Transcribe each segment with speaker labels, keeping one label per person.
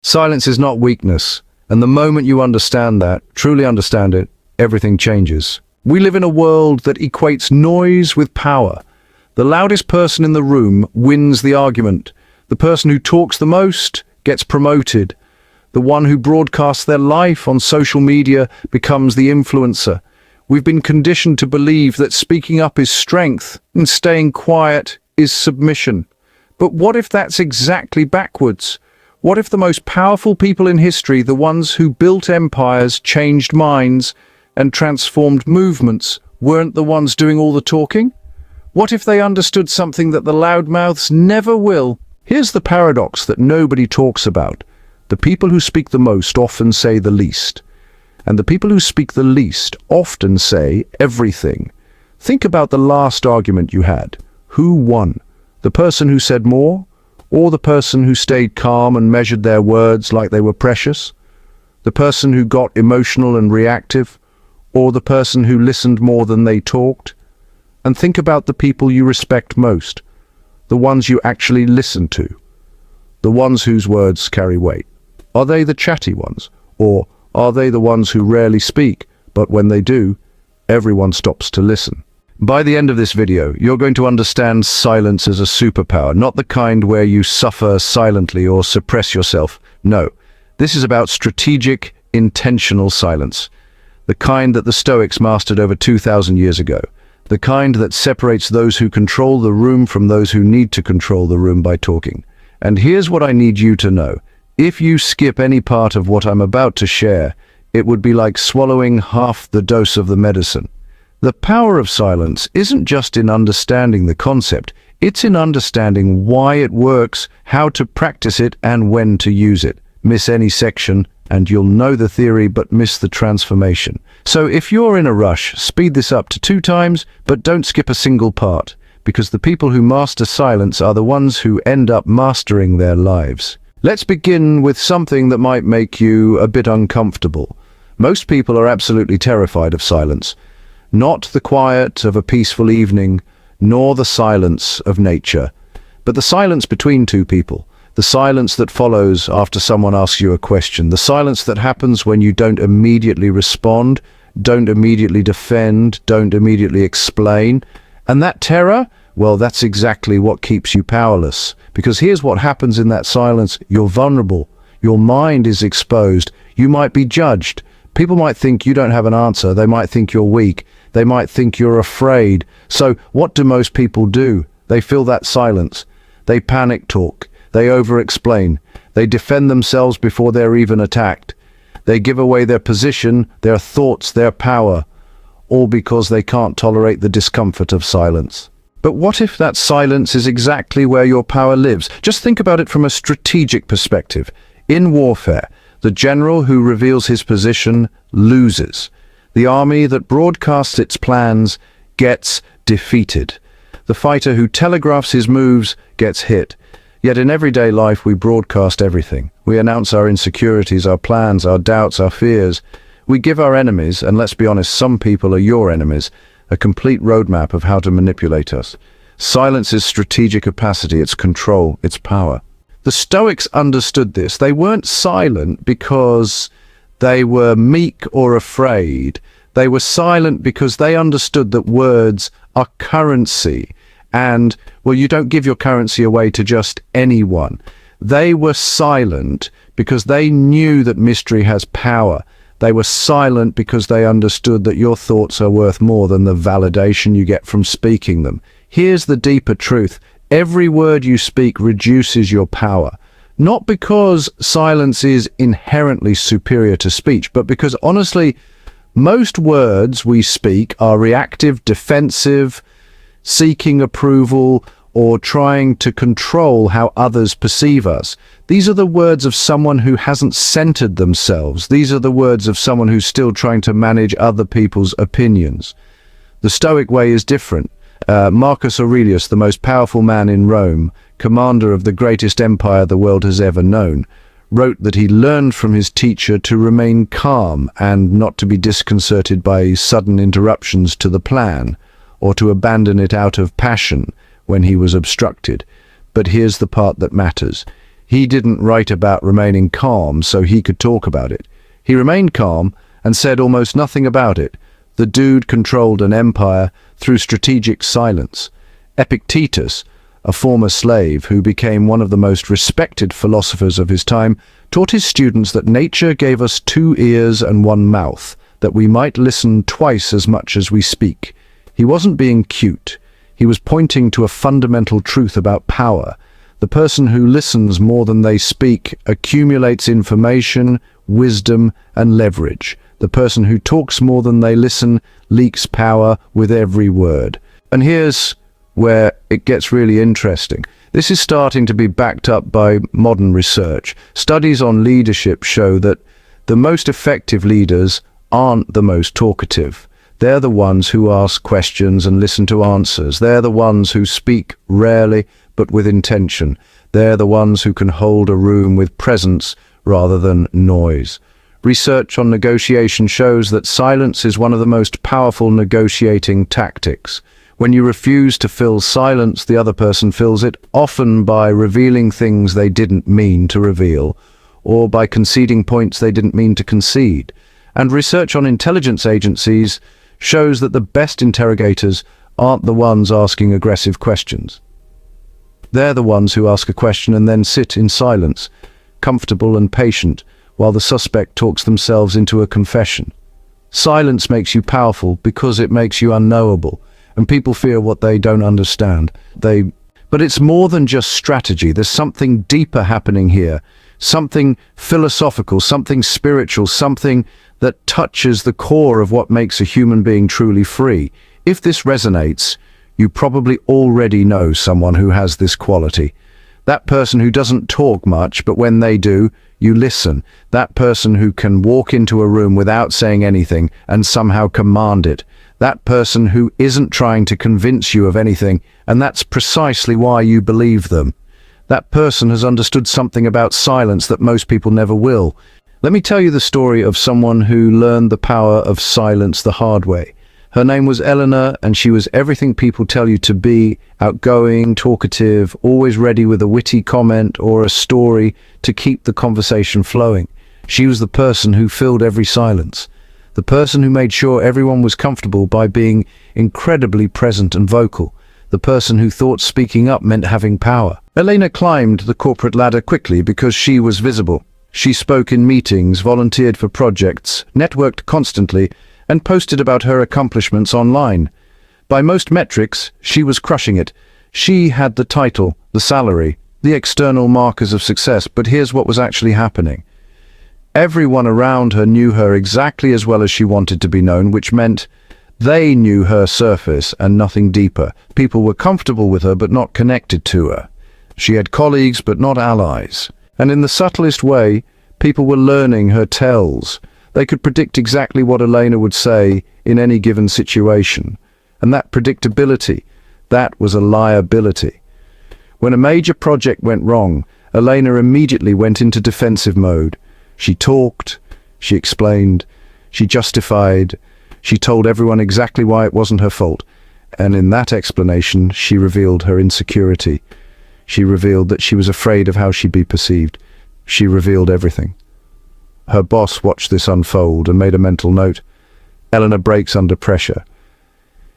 Speaker 1: Silence is not weakness, and the moment you understand that, truly understand it, everything changes. We live in a world that equates noise with power. The loudest person in the room wins the argument. The person who talks the most gets promoted. The one who broadcasts their life on social media becomes the influencer. We've been conditioned to believe that speaking up is strength and staying quiet is submission. But what if that's exactly backwards? What if the most powerful people in history, the ones who built empires, changed minds, and transformed movements, weren't the ones doing all the talking? What if they understood something that the loudmouths never will? Here's the paradox that nobody talks about. The people who speak the most often say the least. And the people who speak the least often say everything. Think about the last argument you had. Who won? The person who said more? Or the person who stayed calm and measured their words like they were precious? The person who got emotional and reactive? Or the person who listened more than they talked? And think about the people you respect most. The ones you actually listen to. The ones whose words carry weight. Are they the chatty ones? Or are they the ones who rarely speak, but when they do, everyone stops to listen? By the end of this video, you're going to understand silence as a superpower, not the kind where you suffer silently or suppress yourself. No, this is about strategic, intentional silence. The kind that the Stoics mastered over 2,000 years ago. The kind that separates those who control the room from those who need to control the room by talking. And here's what I need you to know. If you skip any part of what I'm about to share, it would be like swallowing half the dose of the medicine. The power of silence isn't just in understanding the concept, it's in understanding why it works, how to practice it, and when to use it. Miss any section, and you'll know the theory but miss the transformation. So if you're in a rush, speed this up to 2 times, but don't skip a single part, because the people who master silence are the ones who end up mastering their lives. Let's begin with something that might make you a bit uncomfortable. Most people are absolutely terrified of silence. Not the quiet of a peaceful evening, nor the silence of nature, but the silence between two people. The silence that follows after someone asks you a question. The silence that happens when you don't immediately respond, don't immediately defend, don't immediately explain. And that terror? Well, that's exactly what keeps you powerless. Because here's what happens in that silence. You're vulnerable. Your mind is exposed. You might be judged. People might think you don't have an answer. They might think you're weak. They might think you're afraid. So what do most people do? They fill that silence. They panic talk. They over-explain. They defend themselves before they're even attacked. They give away their position, their thoughts, their power, all because they can't tolerate the discomfort of silence. But what if that silence is exactly where your power lives? Just think about it from a strategic perspective. In warfare, the general who reveals his position loses. The army that broadcasts its plans gets defeated. The fighter who telegraphs his moves gets hit. Yet in everyday life we broadcast everything. We announce our insecurities, our plans, our doubts, our fears. We give our enemies, and let's be honest, some people are your enemies, a complete roadmap of how to manipulate us. Silence is strategic opacity, it's control, it's power. The Stoics understood this. They weren't silent because they were meek or afraid. They were silent because they understood that words are currency. And, well, you don't give your currency away to just anyone. They were silent because they knew that mystery has power. They were silent because they understood that your thoughts are worth more than the validation you get from speaking them. Here's the deeper truth. Every word you speak reduces your power. Not because silence is inherently superior to speech, but because, honestly, most words we speak are reactive, defensive, seeking approval, or trying to control how others perceive us. These are the words of someone who hasn't centered themselves. These are the words of someone who's still trying to manage other people's opinions. The Stoic way is different. Marcus Aurelius, the most powerful man in Rome, commander of the greatest empire the world has ever known, wrote that he learned from his teacher to remain calm and not to be disconcerted by sudden interruptions to the plan, or to abandon it out of passion when he was obstructed. But here's the part that matters. He didn't write about remaining calm so he could talk about it. He remained calm and said almost nothing about it. The dude controlled an empire through strategic silence. Epictetus, a former slave who became one of the most respected philosophers of his time, taught his students that nature gave us 2 ears and 1 mouth, that we might listen twice as much as we speak. He wasn't being cute. He was pointing to a fundamental truth about power. The person who listens more than they speak accumulates information, wisdom, and leverage. The person who talks more than they listen leaks power with every word. And here's where it gets really interesting. This is starting to be backed up by modern research. Studies on leadership show that the most effective leaders aren't the most talkative. They're the ones who ask questions and listen to answers. They're the ones who speak rarely but with intention. They're the ones who can hold a room with presence rather than noise. Research on negotiation shows that silence is one of the most powerful negotiating tactics. When you refuse to fill silence, the other person fills it, often by revealing things they didn't mean to reveal, or by conceding points they didn't mean to concede. And research on intelligence agencies shows that the best interrogators aren't the ones asking aggressive questions. They're the ones who ask a question and then sit in silence, comfortable and patient, while the suspect talks themselves into a confession. Silence makes you powerful because it makes you unknowable, and people fear what they don't understand. But it's more than just strategy. There's something deeper happening here, something philosophical, something spiritual, something that touches the core of what makes a human being truly free. If this resonates, you probably already know someone who has this quality. That person who doesn't talk much, but when they do, you listen. That person who can walk into a room without saying anything and somehow command it. That person who isn't trying to convince you of anything, and that's precisely why you believe them. That person has understood something about silence that most people never will. Let me tell you the story of someone who learned the power of silence the hard way. Her name was Eleanor, and she was everything people tell you to be: outgoing, talkative, always ready with a witty comment or a story to keep the conversation flowing. She was the person who filled every silence, the person who made sure everyone was comfortable by being incredibly present and vocal, the person who thought speaking up meant having power. Elena climbed the corporate ladder quickly because she was visible. She spoke in meetings, volunteered for projects, networked constantly, and posted about her accomplishments online. By most metrics, she was crushing it. She had the title, the salary, the external markers of success, but here's what was actually happening. Everyone around her knew her exactly as well as she wanted to be known, which meant they knew her surface and nothing deeper. People were comfortable with her but not connected to her. She had colleagues but not allies. And in the subtlest way, people were learning her tells. They could predict exactly what Elena would say in any given situation. And that predictability, that was a liability. When a major project went wrong, Elena immediately went into defensive mode. She talked, she explained, she justified, she told everyone exactly why it wasn't her fault. And in that explanation, she revealed her insecurity. She revealed that she was afraid of how she'd be perceived. She revealed everything. Her boss watched this unfold and made a mental note. Eleanor breaks under pressure.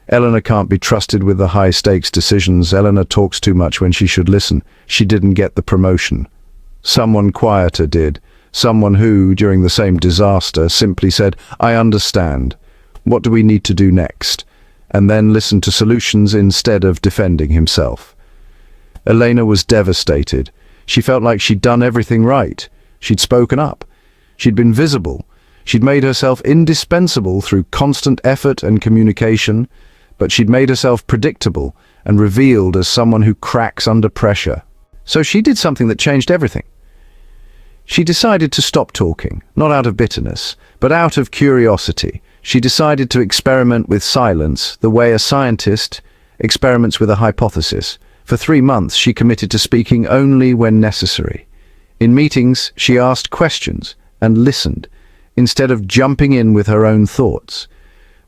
Speaker 1: Eleanor can't be trusted with the high-stakes decisions. Eleanor talks too much when she should listen. She didn't get the promotion. Someone quieter did. Someone who, during the same disaster, simply said, "I understand. What do we need to do next?" and then listened to solutions instead of defending himself. Elena was devastated. She felt like she'd done everything right. She'd spoken up. She'd been visible. She'd made herself indispensable through constant effort and communication, but she'd made herself predictable and revealed as someone who cracks under pressure. So she did something that changed everything. She decided to stop talking, not out of bitterness, but out of curiosity. She decided to experiment with silence, the way a scientist experiments with a hypothesis. For 3 months, she committed to speaking only when necessary. In meetings, she asked questions and listened, instead of jumping in with her own thoughts.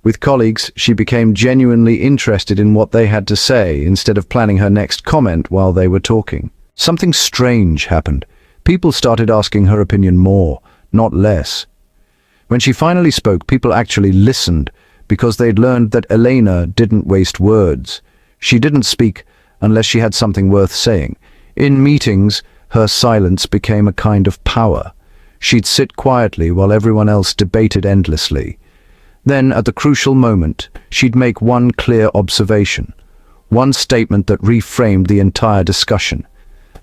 Speaker 1: With colleagues, she became genuinely interested in what they had to say, instead of planning her next comment while they were talking. Something strange happened. People started asking her opinion more, not less. When she finally spoke, people actually listened because they'd learned that Elena didn't waste words. She didn't speak unless she had something worth saying. In meetings, her silence became a kind of power. She'd sit quietly while everyone else debated endlessly. Then, at the crucial moment, she'd make one clear observation, one statement that reframed the entire discussion.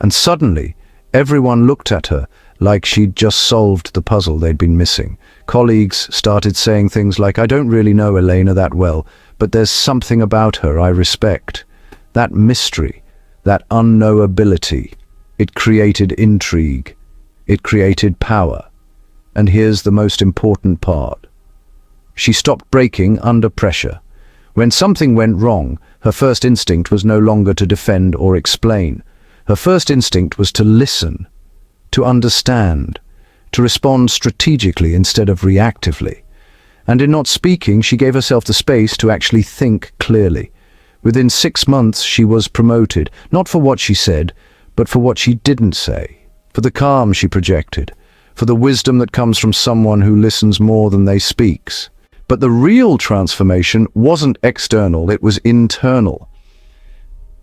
Speaker 1: And suddenly, everyone looked at her like she'd just solved the puzzle they'd been missing. Colleagues started saying things like, "I don't really know Elena that well, but there's something about her I respect." That mystery, that unknowability, it created intrigue. It created power. And here's the most important part. She stopped breaking under pressure. When something went wrong, her first instinct was no longer to defend or explain. Her first instinct was to listen, to understand, to respond strategically instead of reactively. And in not speaking, she gave herself the space to actually think clearly. Within 6 months, she was promoted, not for what she said, but for what she didn't say, for the calm she projected, for the wisdom that comes from someone who listens more than they speaks. But the real transformation wasn't external, it was internal.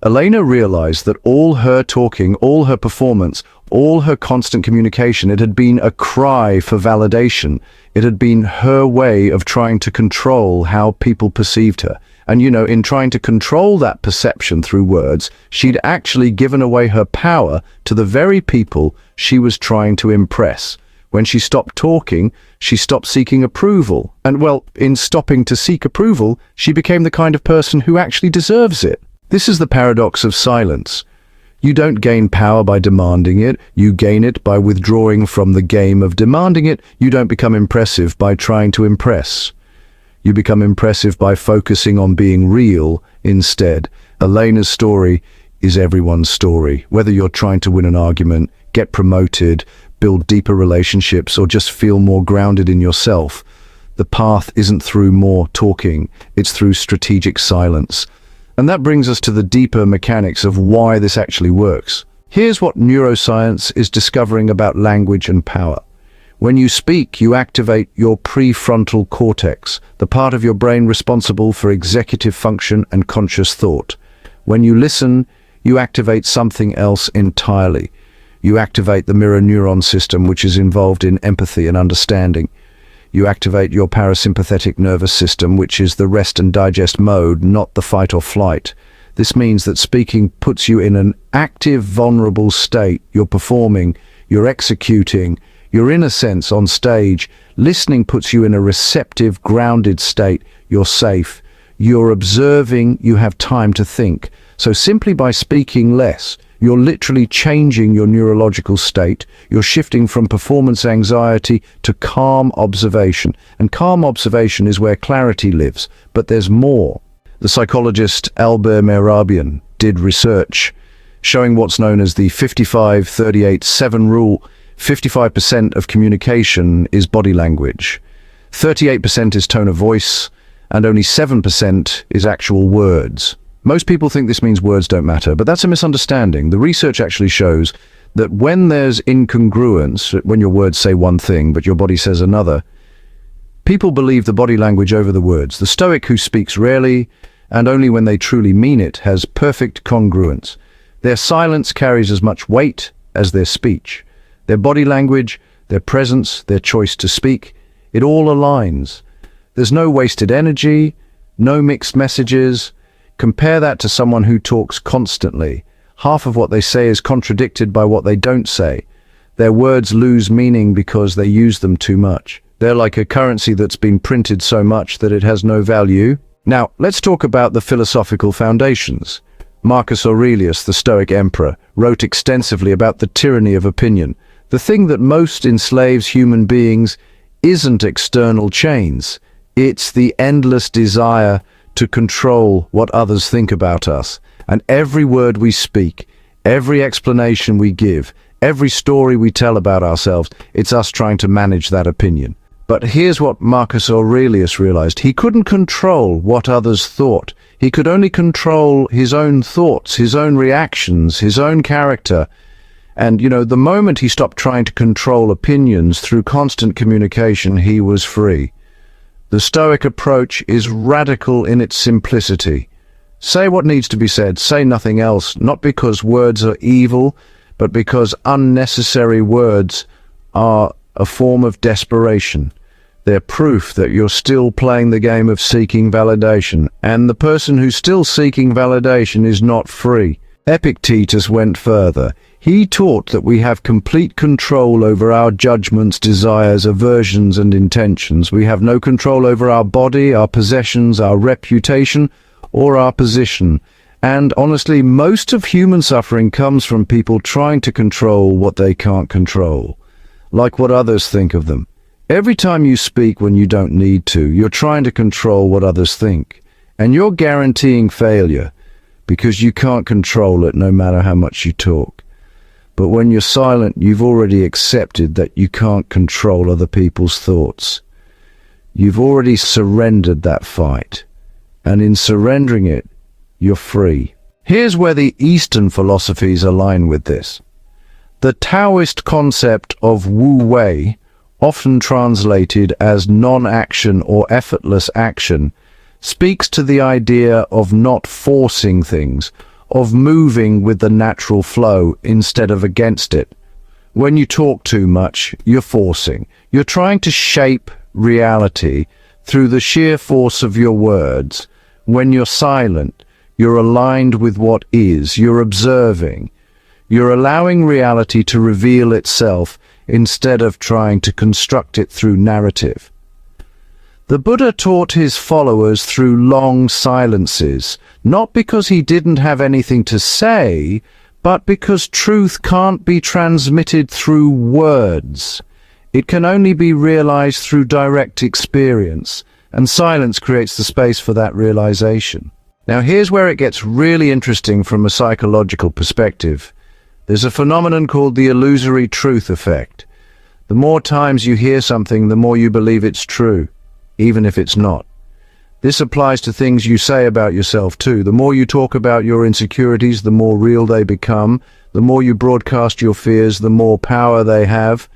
Speaker 1: Elena realized that all her talking, all her performance, all her constant communication, it had been a cry for validation. It had been her way of trying to control how people perceived her. And in trying to control that perception through words, she'd actually given away her power to the very people she was trying to impress. When she stopped talking, she stopped seeking approval. And in stopping to seek approval, she became the kind of person who actually deserves it. This is the paradox of silence. You don't gain power by demanding it, you gain it by withdrawing from the game of demanding it. You don't become impressive by trying to impress. You become impressive by focusing on being real instead. Elena's story is everyone's story. Whether you're trying to win an argument, get promoted, build deeper relationships, or just feel more grounded in yourself, the path isn't through more talking, it's through strategic silence. And that brings us to the deeper mechanics of why this actually works. Here's what neuroscience is discovering about language and power. When you speak, you activate your prefrontal cortex, the part of your brain responsible for executive function and conscious thought. When you listen, you activate something else entirely. You activate the mirror neuron system, which is involved in empathy and understanding. You activate your parasympathetic nervous system, which is the rest and digest mode, not the fight or flight. This means that speaking puts you in an active, vulnerable state. You're performing, you're executing, you're in a sense on stage. Listening puts you in a receptive, grounded state. You're safe, you're observing, you have time to think. So simply by speaking less, you're literally changing your neurological state. You're shifting from performance anxiety to calm observation. And calm observation is where clarity lives. But there's more. The psychologist Albert Mehrabian did research showing what's known as the 55-38-7 rule. 55% of communication is body language, 38% is tone of voice, and only 7% is actual words. Most people think this means words don't matter, but that's a misunderstanding. The research actually shows that when there's incongruence, when your words say one thing but your body says another, people believe the body language over the words. The Stoic who speaks rarely and only when they truly mean it has perfect congruence. Their silence carries as much weight as their speech. Their body language, their presence, their choice to speak, it all aligns. There's no wasted energy, no mixed messages. Compare that to someone who talks constantly. Half of what they say is contradicted by what they don't say. Their words lose meaning because they use them too much. They're like a currency that's been printed so much that it has no value. Now, let's talk about the philosophical foundations. Marcus Aurelius, the Stoic emperor, wrote extensively about the tyranny of opinion. The thing that most enslaves human beings isn't external chains. It's the endless desire to control what others think about us. And every word we speak, every explanation we give, every story we tell about ourselves, it's us trying to manage that opinion. But here's what Marcus Aurelius realized. He couldn't control what others thought. He could only control his own thoughts, his own reactions, his own character. And, the moment he stopped trying to control opinions through constant communication, he was free. The Stoic approach is radical in its simplicity. Say what needs to be said, say nothing else, not because words are evil, but because unnecessary words are a form of desperation. They're proof that you're still playing the game of seeking validation, and the person who's still seeking validation is not free. Epictetus went further. He taught that we have complete control over our judgments, desires, aversions, and intentions. We have no control over our body, our possessions, our reputation, or our position. And honestly, most of human suffering comes from people trying to control what they can't control, like what others think of them. Every time you speak when you don't need to, you're trying to control what others think, and you're guaranteeing failure because you can't control it no matter how much you talk. But when you're silent, you've already accepted that you can't control other people's thoughts. You've already surrendered that fight, and in surrendering it, you're free. Here's where the Eastern philosophies align with this. The Taoist concept of Wu Wei, often translated as non-action or effortless action, speaks to the idea of not forcing things, of moving with the natural flow instead of against it. When you talk too much, you're forcing. You're trying to shape reality through the sheer force of your words. When you're silent, you're aligned with what is. You're observing. You're allowing reality to reveal itself instead of trying to construct it through narrative. The Buddha taught his followers through long silences, not because he didn't have anything to say, but because truth can't be transmitted through words. It can only be realized through direct experience, and silence creates the space for that realization. Now here's where it gets really interesting from a psychological perspective. There's a phenomenon called the illusory truth effect. The more times you hear something, the more you believe it's true, even if it's not. This applies to things you say about yourself too. The more you talk about your insecurities, the more real they become. The more you broadcast your fears, the more power they have.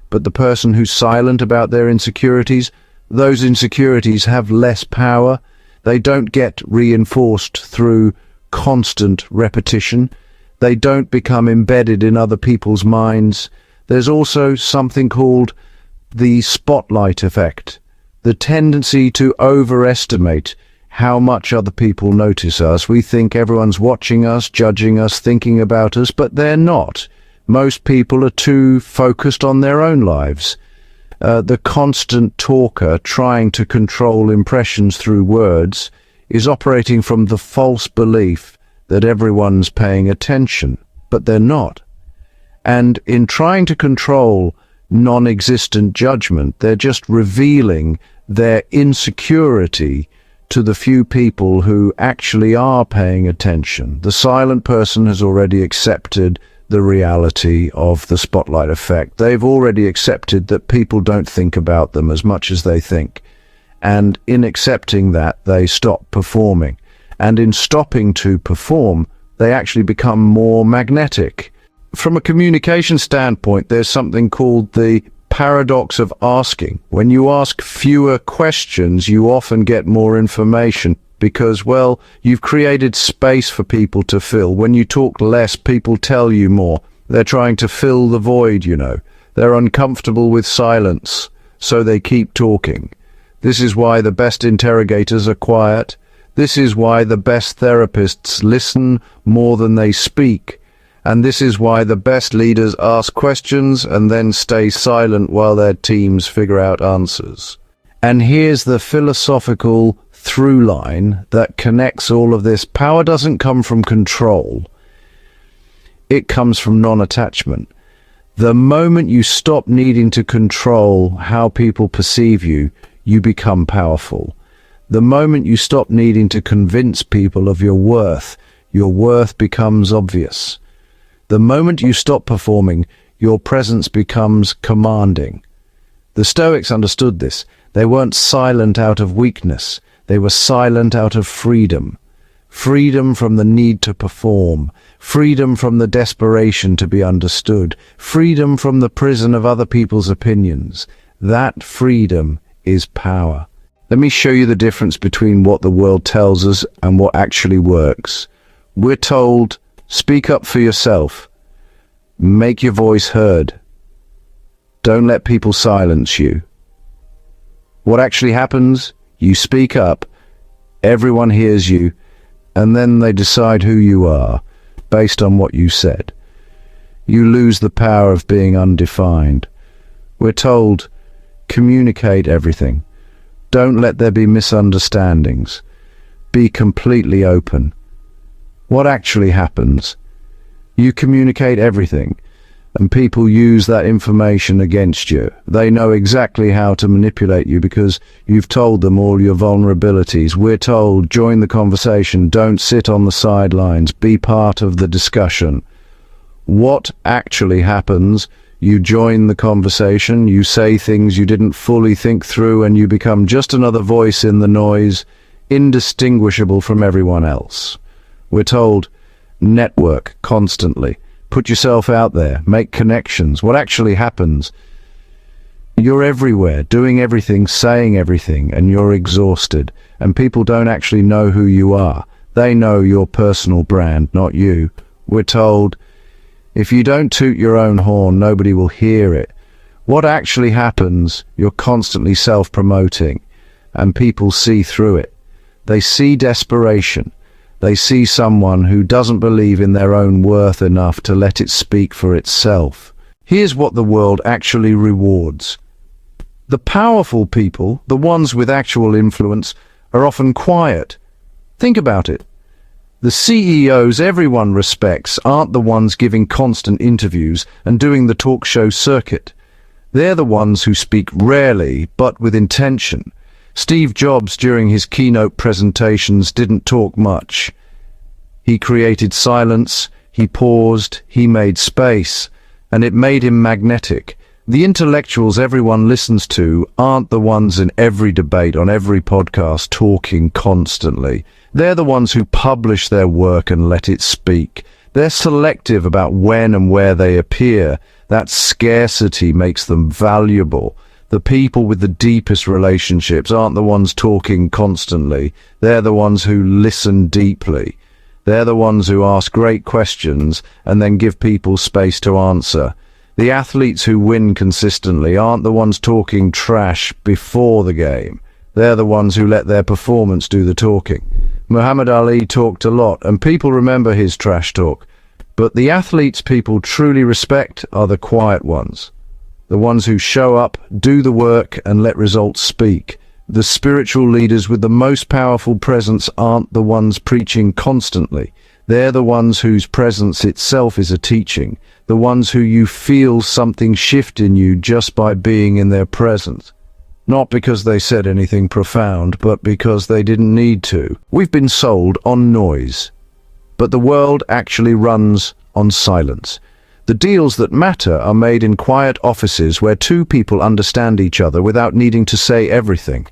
Speaker 1: But the person who's silent about their insecurities, those insecurities have less power. They don't get reinforced through constant repetition. They don't become embedded in other people's minds. There's also something called the spotlight effect. The tendency to overestimate how much other people notice us. We think everyone's watching us, judging us, thinking about us, but they're not. Most people are too focused on their own lives. The constant talker trying to control impressions through words is operating from the false belief that everyone's paying attention, but they're not. And in trying to control non-existent judgment, they're just revealing their insecurity to the few people who actually are paying attention. The silent person has already accepted the reality of the spotlight effect. They've already accepted that people don't think about them as much as they think. And in accepting that, they stop performing. And in stopping to perform, they actually become more magnetic. From a communication standpoint, there's something called the paradox of asking. When you ask fewer questions, you often get more information because, well, you've created space for people to fill. When you talk less, people tell you more. They're trying to fill the void, They're uncomfortable with silence, so they keep talking. This is why the best interrogators are quiet. This is why the best therapists listen more than they speak. And this is why the best leaders ask questions and then stay silent while their teams figure out answers. And here's the philosophical through line that connects all of this. Power doesn't come from control. It comes from non-attachment. The moment you stop needing to control how people perceive you, you become powerful. The moment you stop needing to convince people of your worth becomes obvious. The moment you stop performing, your presence becomes commanding. The Stoics understood this. They weren't silent out of weakness. They were silent out of freedom. Freedom from the need to perform. freedom from the desperation to be understood, freedom from the prison of other people's opinions. That freedom is power. Let me show you the difference between what the world tells us and what actually works. We're told, speak up for yourself. Make your voice heard. Don't let people silence you. What actually happens? You speak up, everyone hears you, and then they decide who you are, based on what you said. You lose the power of being undefined. We're told, communicate everything. Don't let there be misunderstandings. Be completely open. What actually happens? You communicate everything, and people use that information against you. They know exactly how to manipulate you because you've told them all your vulnerabilities. We're told, join the conversation, don't sit on the sidelines, be part of the discussion. What actually happens? You join the conversation, you say things you didn't fully think through, and you become just another voice in the noise, indistinguishable from everyone else. We're told, network constantly. Put yourself out there, make connections. What actually happens? You're everywhere, doing everything, saying everything, and you're exhausted. And people don't actually know who you are. They know your personal brand, not you. We're told, if you don't toot your own horn, nobody will hear it. What actually happens? You're constantly self-promoting, and people see through it. They see desperation. They see someone who doesn't believe in their own worth enough to let it speak for itself. Here's what the world actually rewards. The powerful people, the ones with actual influence, are often quiet. Think about it. The CEOs everyone respects aren't the ones giving constant interviews and doing the talk show circuit. They're the ones who speak rarely, but with intention. Steve Jobs, during his keynote presentations, didn't talk much. He created silence, he paused, he made space, and it made him magnetic. The intellectuals everyone listens to aren't the ones in every debate on every podcast talking constantly. They're the ones who publish their work and let it speak. They're selective about when and where they appear. That scarcity makes them valuable. The people with the deepest relationships aren't the ones talking constantly. They're the ones who listen deeply. They're the ones who ask great questions and then give people space to answer. The athletes who win consistently aren't the ones talking trash before the game. They're the ones who let their performance do the talking. Muhammad Ali talked a lot, and people remember his trash talk. But the athletes people truly respect are the quiet ones. The ones who show up, do the work, and let results speak. The spiritual leaders with the most powerful presence aren't the ones preaching constantly. They're the ones whose presence itself is a teaching. The ones who you feel something shift in you just by being in their presence. Not because they said anything profound, but because they didn't need to. We've been sold on noise, but the world actually runs on silence. The deals that matter are made in quiet offices where two people understand each other without needing to say everything.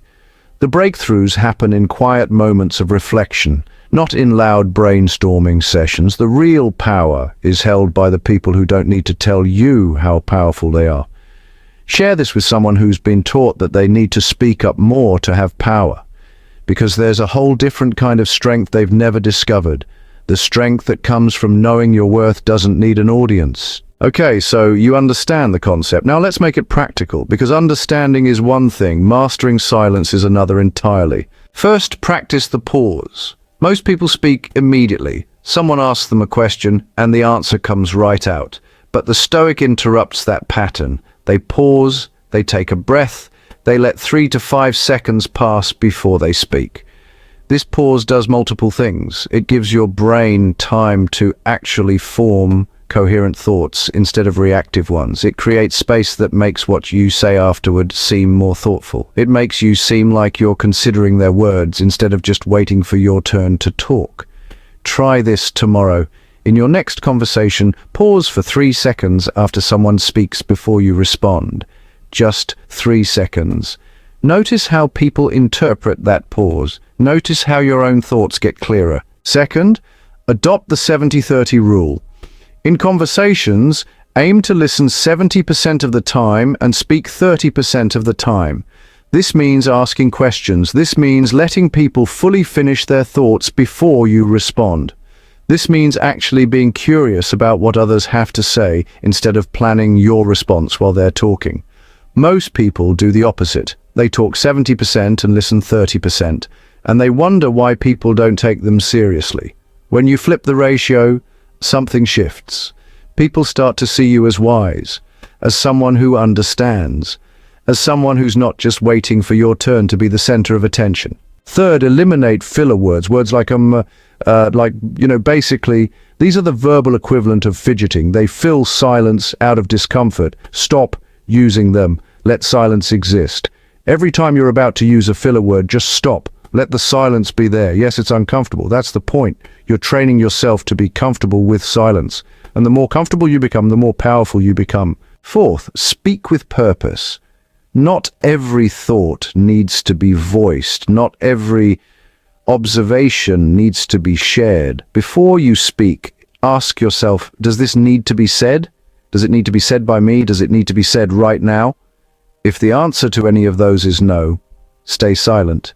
Speaker 1: The breakthroughs happen in quiet moments of reflection, not in loud brainstorming sessions. The real power is held by the people who don't need to tell you how powerful they are. Share this with someone who's been taught that they need to speak up more to have power, because there's a whole different kind of strength they've never discovered. The strength that comes from knowing your worth doesn't need an audience. Okay, so you understand the concept. Now let's make it practical, because understanding is one thing, mastering silence is another entirely. First, practice the pause. Most people speak immediately. Someone asks them a question and the answer comes right out. But the Stoic interrupts that pattern. They pause, they take a breath, they let 3 to 5 seconds pass before they speak. This pause does multiple things. It gives your brain time to actually form coherent thoughts instead of reactive ones. It creates space that makes what you say afterward seem more thoughtful. It makes you seem like you're considering their words instead of just waiting for your turn to talk. Try this tomorrow. In your next conversation, pause for 3 seconds after someone speaks before you respond. Just 3 seconds. Notice how people interpret that pause. Notice how your own thoughts get clearer. Second, Adopt the 70-30 rule. In conversations, aim to listen 70% of the time and speak 30% of the time. This means asking questions. This means letting people fully finish their thoughts before you respond. This means actually being curious about what others have to say instead of planning your response while they're talking. Most people do the opposite. They talk 70% and listen 30%, and they wonder why people don't take them seriously. When you flip the ratio, something shifts. People start to see you as wise, as someone who understands, as someone who's not just waiting for your turn to be the center of attention. Third, eliminate filler words. Words like basically, these are the verbal equivalent of fidgeting. They fill silence out of discomfort. Stop using them. Let silence exist. Every time you're about to use a filler word, just stop. Let the silence be there. Yes, it's uncomfortable. That's the point. You're training yourself to be comfortable with silence. And the more comfortable you become, the more powerful you become. Fourth, speak with purpose. Not every thought needs to be voiced. Not every observation needs to be shared. Before you speak, ask yourself, does this need to be said? Does it need to be said by me? Does it need to be said right now? If the answer to any of those is no, stay silent.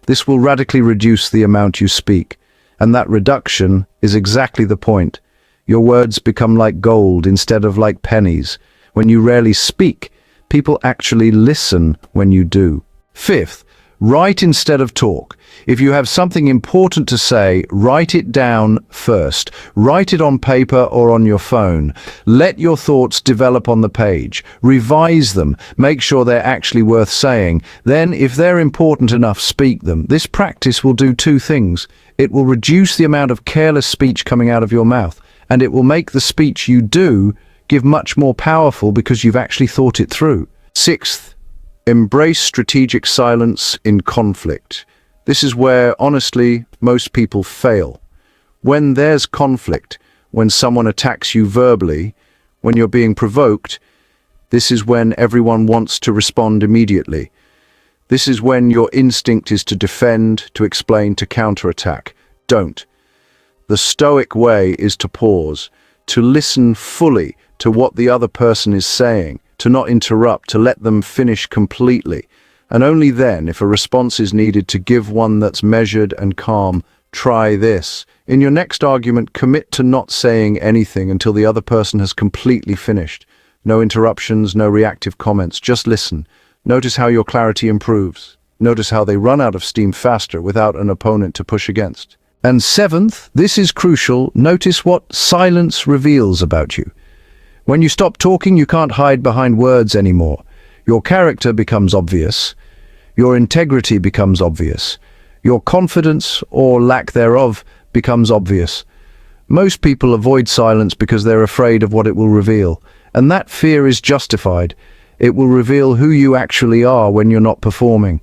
Speaker 1: This will radically reduce the amount you speak, and that reduction is exactly the point. Your words become like gold instead of like pennies. When you rarely speak, people actually listen when you do. Fifth, write instead of talk. If you have something important to say, write it down first. Write it on paper or on your phone. Let your thoughts develop on the page. Revise them. Make sure they're actually worth saying. Then, if they're important enough, speak them. This practice will do two things. It will reduce the amount of careless speech coming out of your mouth, and it will make the speech you do give much more powerful because you've actually thought it through. Sixth, embrace strategic silence in conflict. This is where, honestly, most people fail. When there's conflict, when someone attacks you verbally, when you're being provoked, this is when everyone wants to respond immediately. This is when your instinct is to defend, to explain, to counterattack. Don't. The Stoic way is to pause, to listen fully to what the other person is saying, to not interrupt, to let them finish completely. And only then, if a response is needed, to give one that's measured and calm. Try this. In your next argument, commit to not saying anything until the other person has completely finished. No interruptions, no reactive comments, just listen. Notice how your clarity improves. Notice how they run out of steam faster without an opponent to push against. And seventh, this is crucial, notice what silence reveals about you. When you stop talking, you can't hide behind words anymore. Your character becomes obvious. Your integrity becomes obvious. Your confidence, or lack thereof, becomes obvious. Most people avoid silence because they're afraid of what it will reveal. And that fear is justified. It will reveal who you actually are when you're not performing.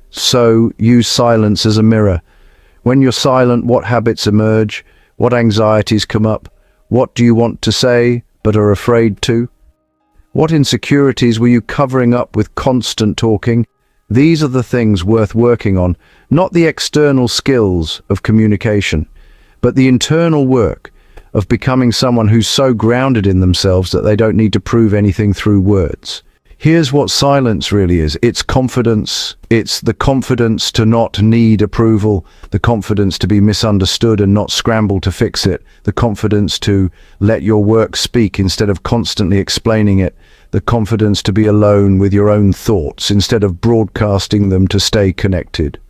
Speaker 1: So, use silence as a mirror. When you're silent, what habits emerge? What anxieties come up? What do you want to say, but are afraid to? What insecurities were you covering up with constant talking? These are the things worth working on, not the external skills of communication, but the internal work of becoming someone who's so grounded in themselves that they don't need to prove anything through words. Here's what silence really is. It's confidence. It's the confidence to not need approval, the confidence to be misunderstood and not scramble to fix it, the confidence to let your work speak instead of constantly explaining it, the confidence to be alone with your own thoughts instead of broadcasting them to stay connected.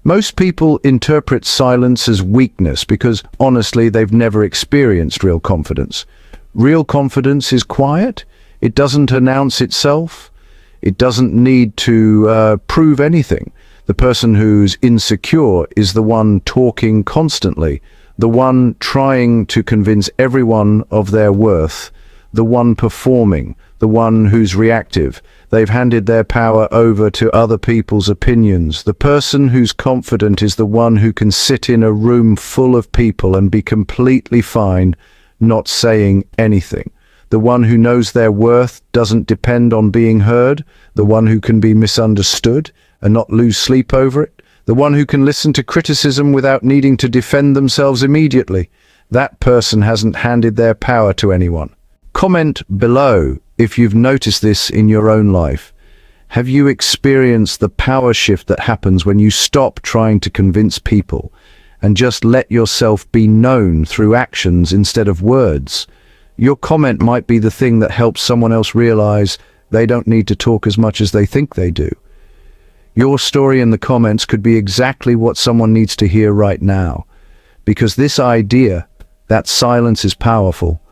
Speaker 1: Most people interpret silence as weakness because, honestly, they've never experienced real confidence. Real confidence is quiet. It doesn't announce itself. It doesn't need to prove anything. The person who's insecure is the one talking constantly, the one trying to convince everyone of their worth, the one performing, the one who's reactive. They've handed their power over to other people's opinions. The person who's confident is the one who can sit in a room full of people and be completely fine, not saying anything. The one who knows their worth doesn't depend on being heard. The one who can be misunderstood and not lose sleep over it. the one who can listen to criticism without needing to defend themselves immediately. That person hasn't handed their power to anyone. Comment below if you've noticed this in your own life. Have you experienced the power shift that happens when you stop trying to convince people and just let yourself be known through actions instead of words? Your comment might be the thing that helps someone else realize they don't need to talk as much as they think they do. Your story in the comments could be exactly what someone needs to hear right now, because this idea that silence is powerful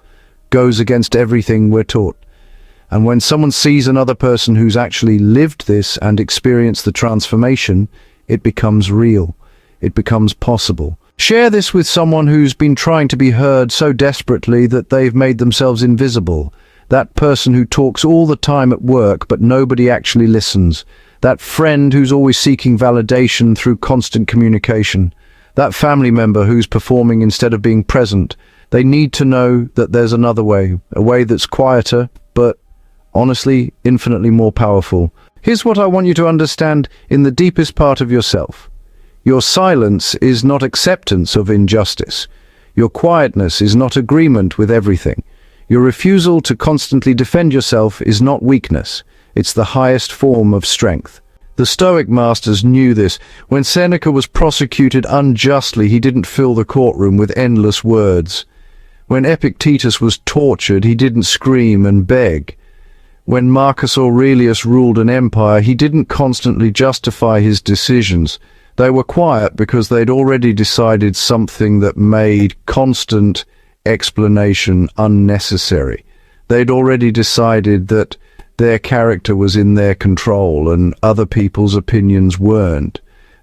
Speaker 1: goes against everything we're taught. And when someone sees another person who's actually lived this and experienced the transformation, it becomes real. It becomes possible. Share this with someone who's been trying to be heard so desperately that they've made themselves invisible. That person who talks all the time at work but nobody actually listens. That friend who's always seeking validation through constant communication. That family member who's performing instead of being present. They need to know that there's another way, a way that's quieter, but honestly, infinitely more powerful. Here's what I want you to understand in the deepest part of yourself. Your silence is not acceptance of injustice. Your quietness is not agreement with everything. Your refusal to constantly defend yourself is not weakness. It's the highest form of strength. The Stoic masters knew this. When Seneca was prosecuted unjustly, he didn't fill the courtroom with endless words. When Epictetus was tortured, he didn't scream and beg. When Marcus Aurelius ruled an empire, he didn't constantly justify his decisions. They were quiet because they'd already decided something that made constant explanation unnecessary. They'd already decided that their character was in their control and other people's opinions weren't.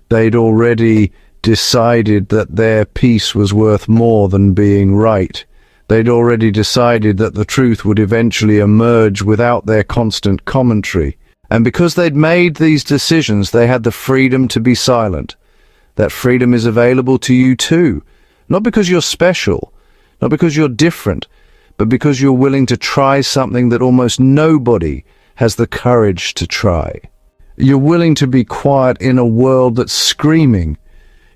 Speaker 1: They'd already decided that their peace was worth more than being right. They'd already decided that the truth would eventually emerge without their constant commentary. And because they'd made these decisions, they had the freedom to be silent. That freedom is available to you too. Not because you're special, not because you're different, but because you're willing to try something that almost nobody has the courage to try. You're willing to be quiet in a world that's screaming.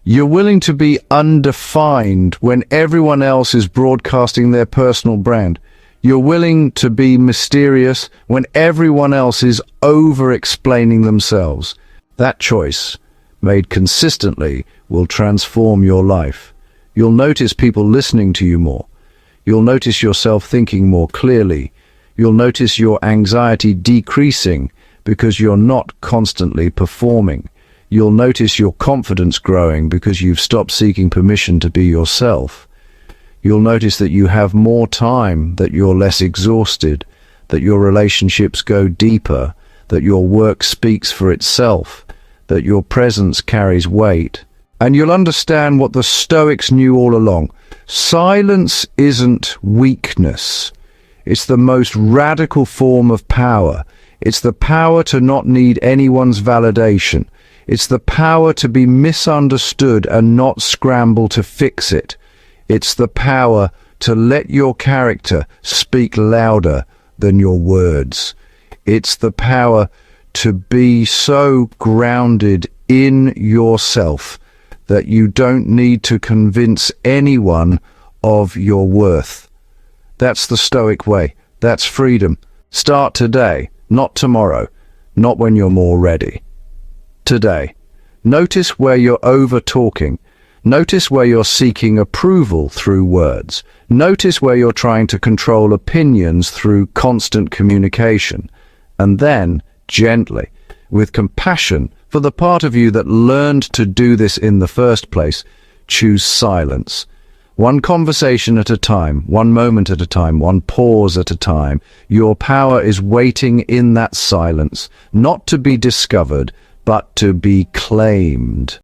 Speaker 1: You're willing to be undefined when everyone else is broadcasting their personal brand. You're willing to be mysterious when everyone else is over-explaining themselves. That choice, made consistently, will transform your life. You'll notice people listening to you more. You'll notice yourself thinking more clearly. You'll notice your anxiety decreasing because you're not constantly performing. You'll notice your confidence growing because you've stopped seeking permission to be yourself. You'll notice that you have more time, that you're less exhausted, that your relationships go deeper, that your work speaks for itself, that your presence carries weight. And you'll understand what the Stoics knew all along. Silence isn't weakness. It's the most radical form of power. It's the power to not need anyone's validation. It's the power to be misunderstood and not scramble to fix it. It's the power to let your character speak louder than your words. It's the power to be so grounded in yourself that you don't need to convince anyone of your worth. That's the Stoic way. That's freedom. Start today, not tomorrow, not when you're more ready. Today. Notice where you're over-talking. Notice where you're seeking approval through words. Notice where you're trying to control opinions through constant communication. And then, gently, with compassion for the part of you that learned to do this in the first place, choose silence. One conversation at a time, one moment at a time, one pause at a time. Your power is waiting in that silence, not to be discovered, but to be claimed.